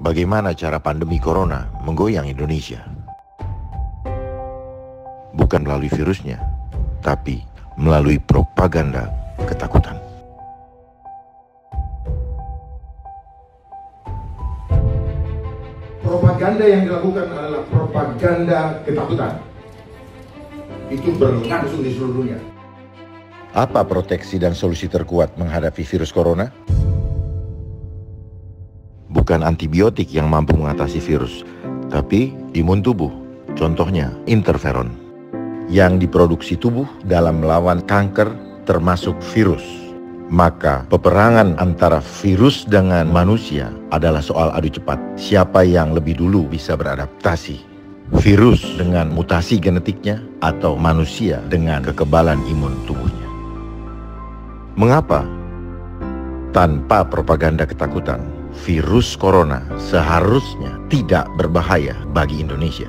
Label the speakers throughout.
Speaker 1: Bagaimana cara pandemi corona menggoyang Indonesia? Bukan melalui virusnya, tapi melalui propaganda ketakutan.
Speaker 2: Propaganda yang dilakukan adalah propaganda ketakutan. Itu berlangsung di seluruh dunia.
Speaker 1: Apa proteksi dan solusi terkuat menghadapi virus corona? Bukan antibiotik yang mampu mengatasi virus, tapi imun tubuh. Contohnya interferon, yang diproduksi tubuh dalam melawan kanker termasuk virus. Maka peperangan antara virus dengan manusia adalah soal adu cepat. Siapa yang lebih dulu bisa beradaptasi? Virus dengan mutasi genetiknya atau manusia dengan kekebalan imun tubuhnya? Mengapa? Tanpa propaganda ketakutan, virus corona seharusnya tidak berbahaya bagi Indonesia.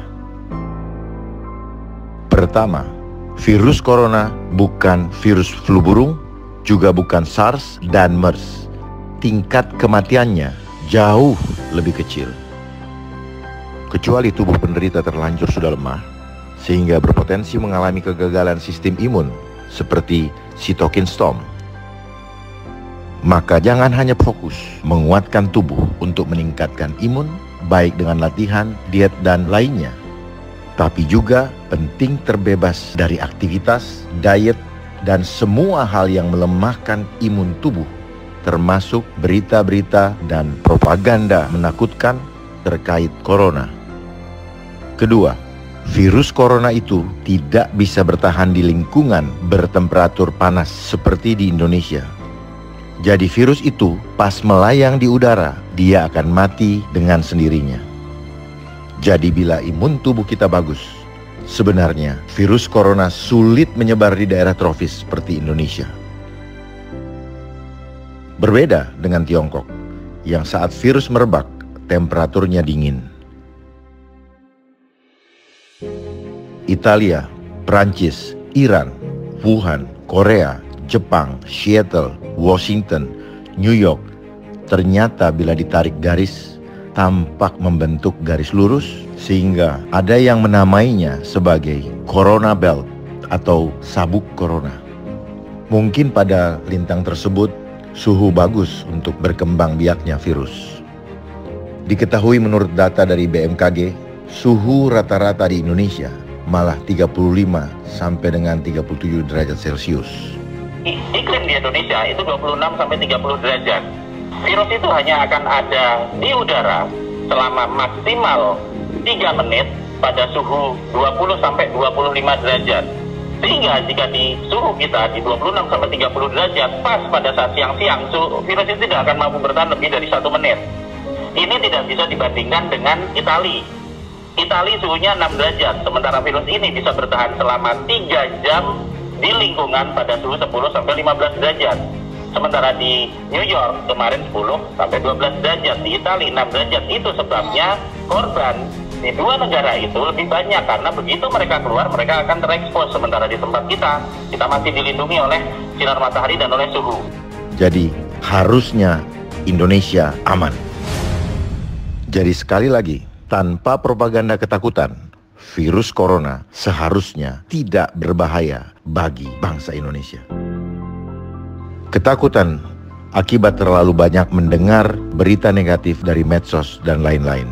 Speaker 1: Pertama, virus corona bukan virus flu burung, juga bukan SARS dan MERS. Tingkat kematiannya jauh lebih kecil. Kecuali tubuh penderita terlanjur sudah lemah, sehingga berpotensi mengalami kegagalan sistem imun seperti cytokine storm. Maka jangan hanya fokus menguatkan tubuh untuk meningkatkan imun, baik dengan latihan, diet, dan lainnya. Tapi juga penting terbebas dari aktivitas, diet, dan semua hal yang melemahkan imun tubuh, termasuk berita-berita dan propaganda menakutkan terkait corona. Kedua, virus corona itu tidak bisa bertahan di lingkungan bertemperatur panas seperti di Indonesia. Jadi virus itu pas melayang di udara, dia akan mati dengan sendirinya. Jadi bila imun tubuh kita bagus, sebenarnya virus corona sulit menyebar di daerah tropis seperti Indonesia. Berbeda dengan Tiongkok, yang saat virus merebak, temperaturnya dingin. Italia, Prancis, Iran, Wuhan, Korea, Jepang, Seattle, Washington, New York, ternyata bila ditarik garis, tampak membentuk garis lurus, sehingga ada yang menamainya sebagai Corona Belt atau sabuk corona. Mungkin pada lintang tersebut, suhu bagus untuk berkembang biaknya virus. Diketahui menurut data dari BMKG, suhu rata-rata di Indonesia malah 35 sampai dengan 37 derajat Celcius.
Speaker 3: Iklim di Indonesia itu 26 sampai 30 derajat. Virus itu hanya akan ada di udara selama maksimal 3 menit pada suhu 20 sampai 25 derajat. Sehingga jika di suhu kita di 26 sampai 30 derajat, pas pada saat siang-siang, virus itu tidak akan mampu bertahan lebih dari 1 menit. Ini tidak bisa dibandingkan dengan Italia. Italia suhunya 6 derajat, sementara virus ini bisa bertahan selama 3 jam di lingkungan pada suhu 10 sampai 15 derajat. Sementara di New York kemarin 10 sampai 12 derajat, di Italia 6 derajat. Itu sebabnya korban di dua negara itu lebih banyak, karena begitu mereka keluar mereka akan terekspos. Sementara di tempat kita masih dilindungi oleh sinar matahari dan oleh suhu.
Speaker 1: Jadi harusnya Indonesia aman. Jadi sekali lagi, tanpa propaganda ketakutan, virus corona seharusnya tidak berbahaya bagi bangsa Indonesia. Ketakutan akibat terlalu banyak mendengar berita negatif dari medsos dan lain-lain,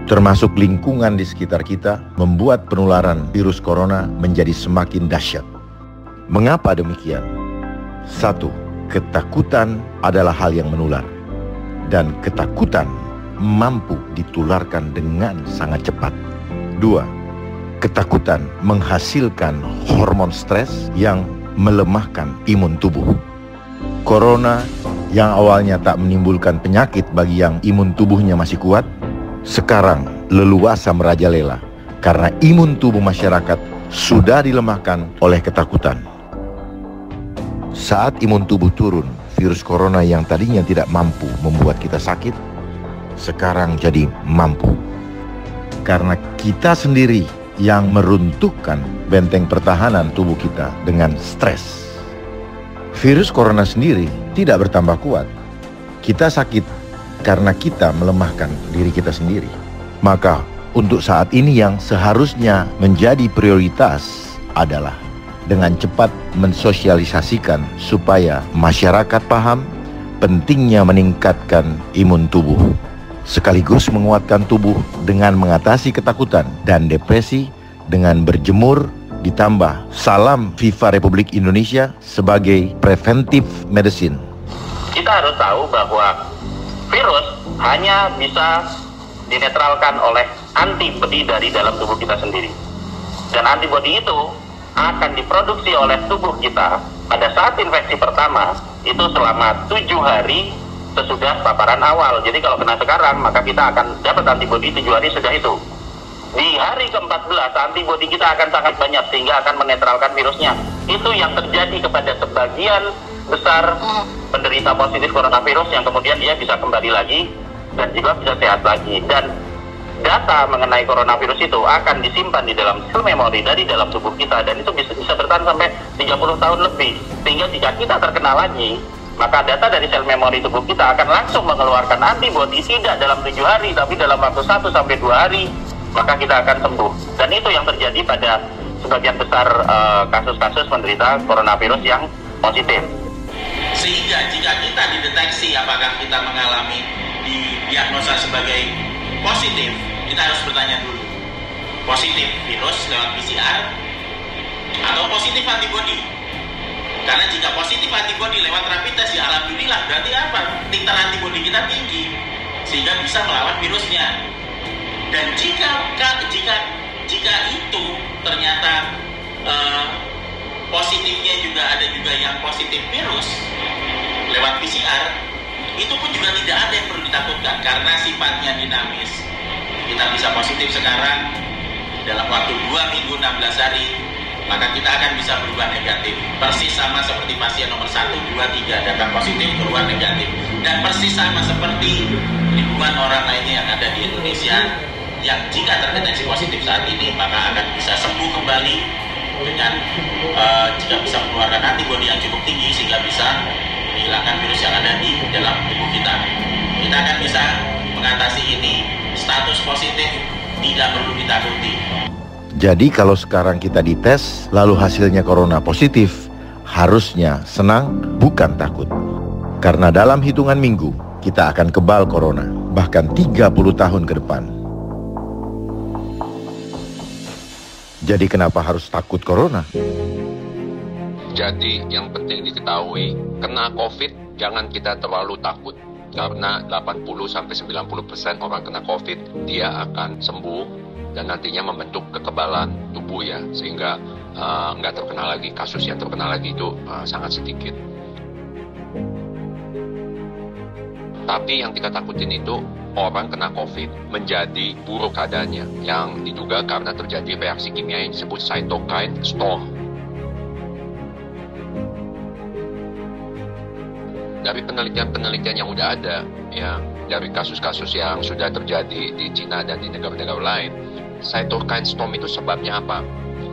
Speaker 1: termasuk lingkungan di sekitar kita, membuat penularan virus corona menjadi semakin dahsyat. Mengapa demikian? 1. Ketakutan adalah hal yang menular, dan ketakutan mampu ditularkan dengan sangat cepat. 2. Ketakutan menghasilkan hormon stres yang melemahkan imun tubuh. Corona yang awalnya tak menimbulkan penyakit bagi yang imun tubuhnya masih kuat, sekarang leluasa merajalela karena imun tubuh masyarakat sudah dilemahkan oleh ketakutan. Saat imun tubuh turun, virus corona yang tadinya tidak mampu membuat kita sakit, sekarang jadi mampu. Karena kita sendiri yang meruntuhkan benteng pertahanan tubuh kita dengan stres. Virus corona sendiri tidak bertambah kuat. Kita sakit karena kita melemahkan diri kita sendiri. Maka untuk saat ini yang seharusnya menjadi prioritas adalah dengan cepat mensosialisasikan supaya masyarakat paham pentingnya meningkatkan imun tubuh, sekaligus menguatkan tubuh dengan mengatasi ketakutan dan depresi dengan berjemur, ditambah salam FIFA Republik Indonesia sebagai preventive medicine.
Speaker 3: Kita harus tahu bahwa virus hanya bisa dinetralkan oleh antibodi dari dalam tubuh kita sendiri. Dan antibodi itu akan diproduksi oleh tubuh kita pada saat infeksi pertama, itu selama 7 hari sesudah paparan awal. Jadi kalau kena sekarang, maka kita akan dapat antibodi 7 hari sudah itu. Di hari ke-14, antibodi kita akan sangat banyak sehingga akan menetralkan virusnya. Itu yang terjadi kepada sebagian besar penderita positif coronavirus yang kemudian dia bisa kembali lagi dan juga bisa sehat lagi. Dan data mengenai coronavirus itu akan disimpan di dalam sel memori dari dalam tubuh kita, dan itu bisa bertahan sampai 30 tahun lebih. Sehingga jika kita terkena lagi, maka data dari sel memori tubuh kita akan langsung mengeluarkan antibodi tidak dalam 7 hari, tapi dalam waktu 1 sampai 2 hari, maka kita akan sembuh. Dan itu yang terjadi pada sebagian besar kasus-kasus penderita coronavirus yang positif.
Speaker 4: Sehingga jika kita dideteksi apakah kita mengalami didiagnosa sebagai positif, kita harus bertanya dulu, positif virus lewat PCR atau positif antibodi? Karena jika positif antibodi lewat rapid test, ya alhamdulillah, berarti apa? Titer antibodi kita tinggi sehingga bisa melawan virusnya. Dan jika itu ternyata positifnya juga ada juga yang positif virus lewat PCR, itu pun juga tidak ada yang perlu ditakutkan karena sifatnya dinamis. Kita bisa positif sekarang, dalam waktu 2 minggu 16 hari, maka kita akan bisa berubah negatif. Persis sama seperti pasien nomor 1, 2, 3 datang positif, keluar negatif. Dan persis sama seperti ribuan orang lainnya yang ada di Indonesia yang jika terdeteksi positif saat ini, maka akan bisa sembuh kembali dengan jika bisa mengeluarkan antibodi yang cukup tinggi sehingga bisa menghilangkan virus yang ada di dalam tubuh kita. Kita akan bisa mengatasi ini. Status positif tidak perlu ditakuti.
Speaker 1: Jadi kalau sekarang kita dites lalu hasilnya corona positif, harusnya senang bukan takut. Karena dalam hitungan minggu kita akan kebal corona, bahkan 30 tahun ke depan. Jadi kenapa harus takut corona?
Speaker 5: Jadi yang penting diketahui, kena COVID jangan kita terlalu takut. Karena 80-90% orang kena COVID, dia akan sembuh dan nantinya membentuk kekebalan tubuh ya, sehingga nggak terkena lagi, kasus yang terkena lagi itu sangat sedikit. Tapi yang kita takutin itu orang kena COVID menjadi buruk keadaannya, yang diduga karena terjadi reaksi kimia yang disebut cytokine storm. Dari penelitian-penelitian yang udah ada, ya, dari kasus-kasus yang sudah terjadi di Cina dan di negara-negara lain, cytokine storm itu sebabnya apa?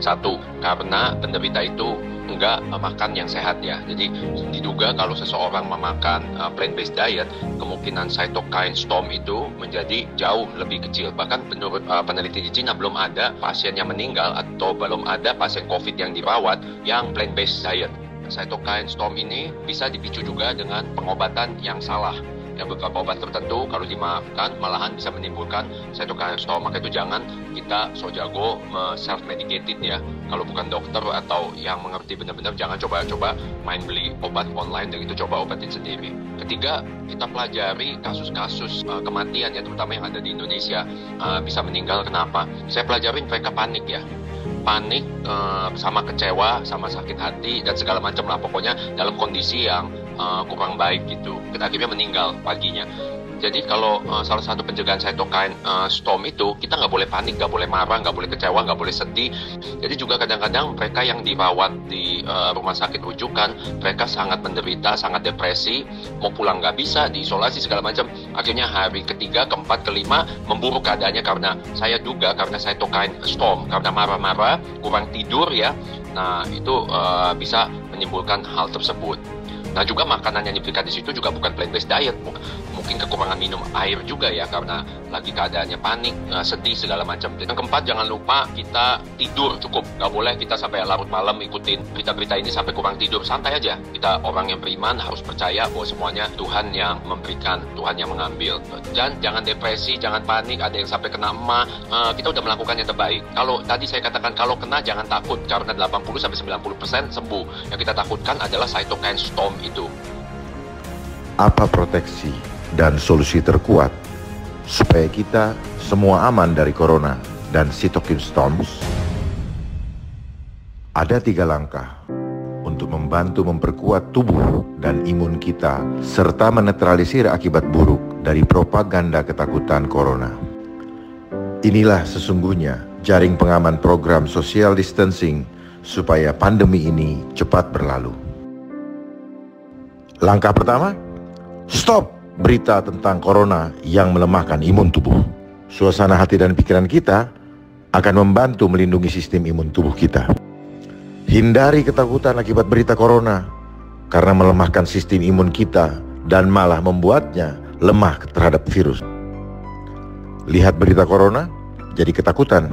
Speaker 5: Satu, karena penderita itu enggak makan yang sehat ya. Jadi diduga kalau seseorang memakan plant-based diet, kemungkinan cytokine storm itu menjadi jauh lebih kecil. Bahkan menurut peneliti di Cina belum ada pasien yang meninggal atau belum ada pasien COVID yang dirawat yang plant-based diet. Cytokine storm ini bisa dipicu juga dengan pengobatan yang salah. Ya, beberapa obat tertentu kalau dimakan malahan bisa menimbulkan cytokine storm. Maka itu jangan kita so jago self-medicated ya. Kalau bukan dokter atau yang mengerti benar-benar, jangan coba-coba main beli obat online dan itu coba obatin sendiri. Ketiga, kita pelajari kasus-kasus kematian ya, terutama yang ada di Indonesia bisa meninggal. Kenapa? Saya pelajarin mereka panik ya. Panik, sama kecewa, sama sakit hati dan segala macam lah, pokoknya dalam kondisi yang kurang baik gitu. Kita akhirnya meninggal paginya. Jadi kalau salah satu pencegahan cytokine storm itu, kita nggak boleh panik, nggak boleh marah, nggak boleh kecewa, nggak boleh sedih. Jadi juga kadang-kadang mereka yang dirawat di rumah sakit rujukan, mereka sangat menderita, sangat depresi, mau pulang nggak bisa, diisolasi segala macam. Akhirnya hari ketiga, keempat, kelima memburuk keadaannya karena saya duga karena cytokine storm, karena marah-marah, kurang tidur ya. Nah itu bisa menimbulkan hal tersebut. Nah juga makanan yang diberikan di situ juga bukan plant-based diet, mungkin kekurangan minum air juga ya karena lagi keadaannya panik, sedih segala macam. Yang keempat, jangan lupa kita tidur cukup, nggak boleh kita sampai larut malam ikutin berita-berita ini sampai kurang tidur. Santai aja, kita orang yang beriman harus percaya bahwa semuanya Tuhan yang memberikan, Tuhan yang mengambil. Dan jangan depresi, jangan panik, ada yang sampai kena emah, kita udah melakukan yang terbaik. Kalau tadi saya katakan kalau kena jangan takut karena 80-90% sembuh. Yang kita takutkan adalah cytokine storm itu.
Speaker 1: Apa proteksi dan solusi terkuat supaya kita semua aman dari corona dan cytokine storms? Ada 3 langkah untuk membantu memperkuat tubuh dan imun kita serta menetralisir akibat buruk dari propaganda ketakutan corona. Inilah sesungguhnya jaring pengaman program social distancing supaya pandemi ini cepat berlalu. Langkah pertama, stop berita tentang corona yang melemahkan imun tubuh. Suasana hati dan pikiran kita akan membantu melindungi sistem imun tubuh kita. Hindari ketakutan akibat berita corona karena melemahkan sistem imun kita dan malah membuatnya lemah terhadap virus. Lihat berita corona, jadi ketakutan,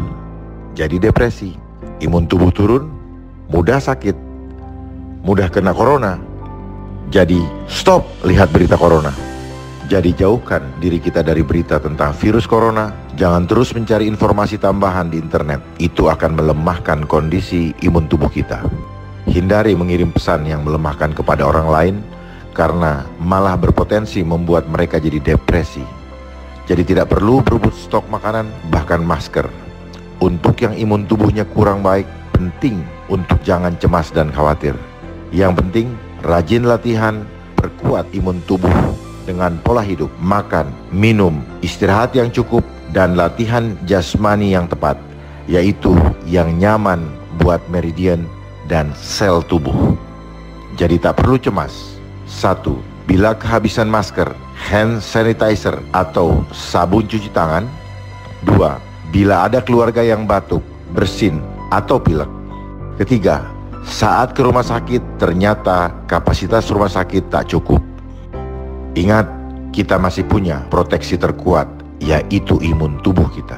Speaker 1: jadi depresi, imun tubuh turun, mudah sakit, mudah kena corona. Jadi stop lihat berita corona. Jadi jauhkan diri kita dari berita tentang virus corona. Jangan terus mencari informasi tambahan di internet. Itu akan melemahkan kondisi imun tubuh kita. Hindari mengirim pesan yang melemahkan kepada orang lain karena malah berpotensi membuat mereka jadi depresi. Jadi tidak perlu berebut stok makanan, bahkan masker. Untuk yang imun tubuhnya kurang baik, penting untuk jangan cemas dan khawatir. Yang penting, rajin latihan, perkuat imun tubuh dengan pola hidup, makan, minum, istirahat yang cukup, dan latihan jasmani yang tepat, yaitu yang nyaman buat meridian dan sel tubuh. Jadi tak perlu cemas. 1. Bila kehabisan masker, hand sanitizer, atau sabun cuci tangan. 2. Bila ada keluarga yang batuk, bersin, atau pilek. Ketiga, saat ke rumah sakit ternyata kapasitas rumah sakit tak cukup. Ingat, kita masih punya proteksi terkuat, yaitu imun tubuh kita.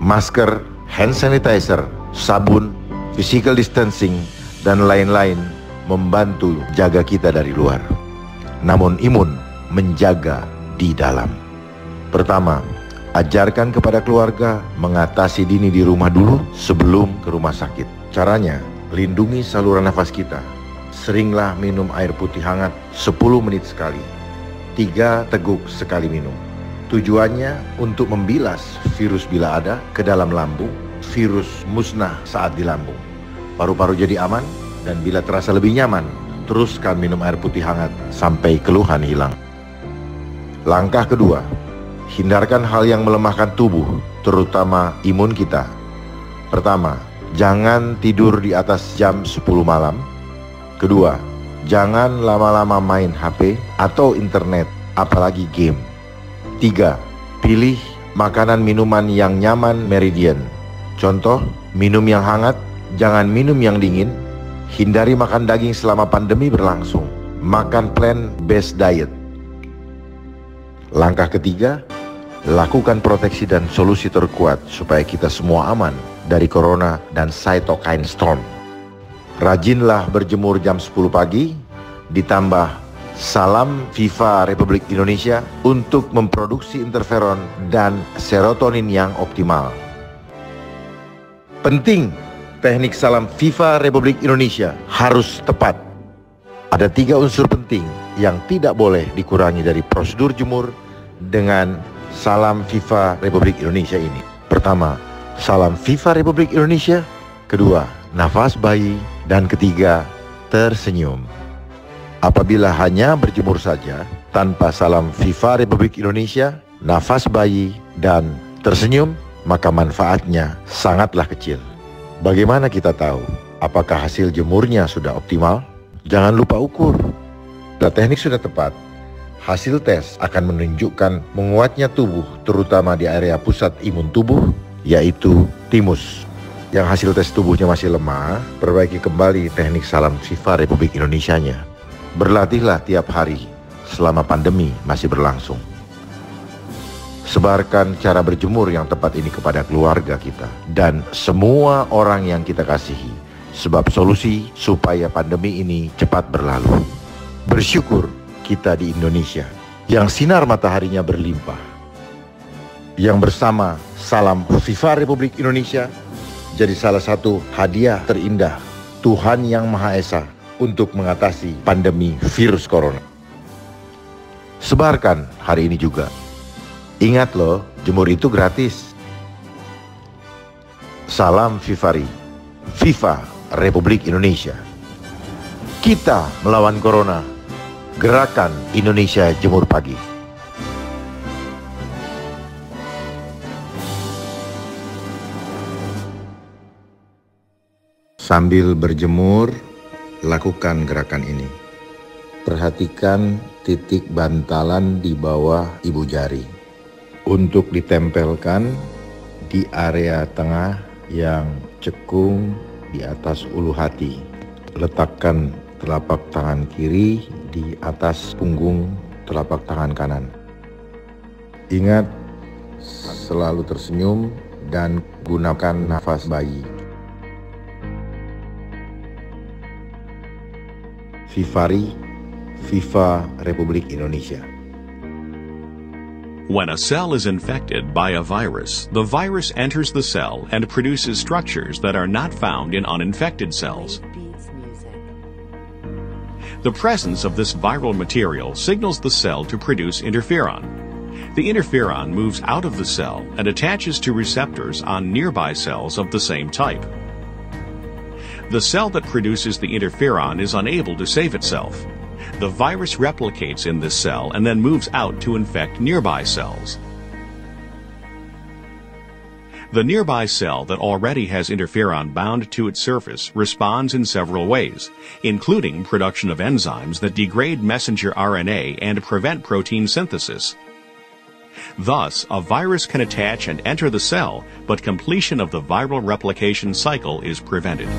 Speaker 1: Masker, hand sanitizer, sabun, physical distancing, dan lain-lain membantu jaga kita dari luar. Namun imun menjaga di dalam. Pertama, ajarkan kepada keluarga mengatasi dini di rumah dulu sebelum ke rumah sakit. Caranya, lindungi saluran nafas kita. Seringlah minum air putih hangat 10 menit sekali. 3 teguk sekali minum. Tujuannya untuk membilas virus bila ada ke dalam lambung. Virus musnah saat di lambung. Paru-paru jadi aman, dan bila terasa lebih nyaman, teruskan minum air putih hangat sampai keluhan hilang. Langkah kedua, hindarkan hal yang melemahkan tubuh, terutama imun kita. Pertama, jangan tidur di atas jam 10 malam. Kedua, jangan lama-lama main HP atau internet, apalagi game. 3. Pilih makanan minuman yang nyaman meridian. Contoh, minum yang hangat, jangan minum yang dingin. Hindari makan daging selama pandemi berlangsung. Makan plant-based diet. Langkah ketiga, lakukan proteksi dan solusi terkuat supaya kita semua aman dari corona dan cytokine storm. Rajinlah berjemur jam 10 pagi, ditambah salam FIFA Republik Indonesia untuk memproduksi interferon dan serotonin yang optimal. Penting, teknik salam FIFA Republik Indonesia harus tepat. Ada 3 unsur penting yang tidak boleh dikurangi dari prosedur jemur dengan salam FIFA Republik Indonesia ini. Pertama, salam FIFA Republik Indonesia. Kedua, nafas bayi. Dan ketiga, tersenyum. Apabila hanya berjemur saja tanpa salam FIFA Republik Indonesia, nafas bayi, dan tersenyum, maka manfaatnya sangatlah kecil. Bagaimana kita tahu apakah hasil jemurnya sudah optimal? Jangan lupa ukur. Bila teknik sudah tepat, hasil tes akan menunjukkan menguatnya tubuh, terutama di area pusat imun tubuh, yaitu timus. Yang hasil tes tubuhnya masih lemah, perbaiki kembali teknik salam FIFA Republik Indonesia-nya. Berlatihlah tiap hari selama pandemi masih berlangsung. Sebarkan cara berjemur yang tepat ini kepada keluarga kita dan semua orang yang kita kasihi, sebab solusi supaya pandemi ini cepat berlalu. Bersyukur kita di Indonesia yang sinar mataharinya berlimpah, yang bersama salam FIFA Republik Indonesia jadi salah satu hadiah terindah Tuhan Yang Maha Esa untuk mengatasi pandemi virus corona. Sebarkan hari ini juga. Ingat loh, jemur itu gratis. Salam Fifari, FIFA Republik Indonesia. Kita melawan corona. Gerakan Indonesia Jemur Pagi. Sambil berjemur, lakukan gerakan ini. Perhatikan titik bantalan di bawah ibu jari. Untuk ditempelkan di area tengah yang cekung di atas ulu hati. Letakkan telapak tangan kiri di atas punggung telapak tangan kanan. Ingat, selalu tersenyum dan gunakan nafas bayi. Fifari, FIFA Republik Indonesia.
Speaker 6: When a cell is infected by a virus, the virus enters the cell and produces structures that are not found in uninfected cells. The presence of this viral material signals the cell to produce interferon. The interferon moves out of the cell and attaches to receptors on nearby cells of the same type. The cell that produces the interferon is unable to save itself. The virus replicates in this cell and then moves out to infect nearby cells. The nearby cell that already has interferon bound to its surface responds in several ways, including production of enzymes that degrade messenger RNA and prevent protein synthesis. Thus, a virus can attach and enter the cell, but completion of the viral replication cycle is prevented.